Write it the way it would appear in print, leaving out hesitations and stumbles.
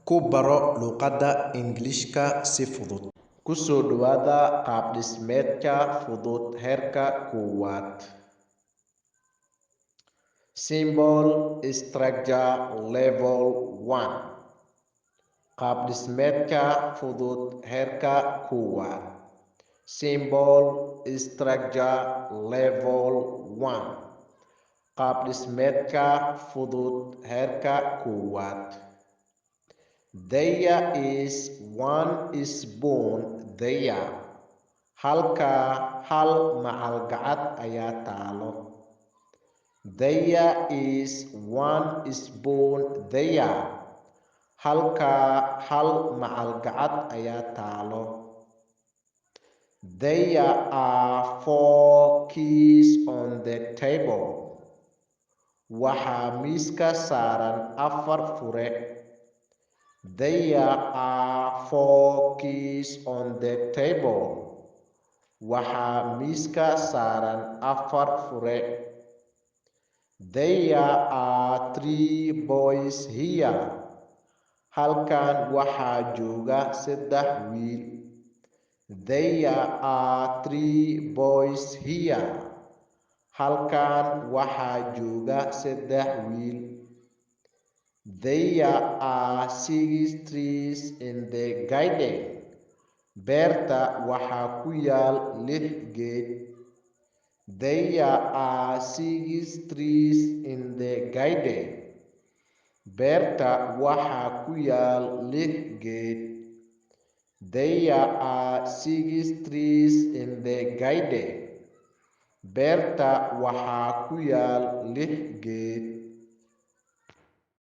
Ku baro luqadda Ingiriisiga si fudud. Ku soo dhawaada qaab dhismeedka fudud heerka koowaad. Symbol Structure Level 1. Qaab dhismeedka fudud heerka koowaad. Symbol Structure Level 1. Qaab dhismeedka fudud heerka koowaad. There is one spoon there. Halkaa hal macalgacad ayaa taalo. There is one spoon there. Halkaa hal macalgacad ayaa taalo. There are 4 keys on the table. Waxaa miiska saaran 4 fure. There are 4 keys on the table. Waxaa miiska saaran 4 fure. There are 3 boys here. Halkan waxaa jooga 3 wiil. There are 3 boys here. Halkan waxaa jooga 3 wiil. There are 6 trees in the garden. Beerta waxaa ku yaal 6 geed. There are 6 trees in the garden. Beerta waxaa ku yaal 6 geed. There are 6 trees in the garden. Beerta waxaa ku yaal 6 geed.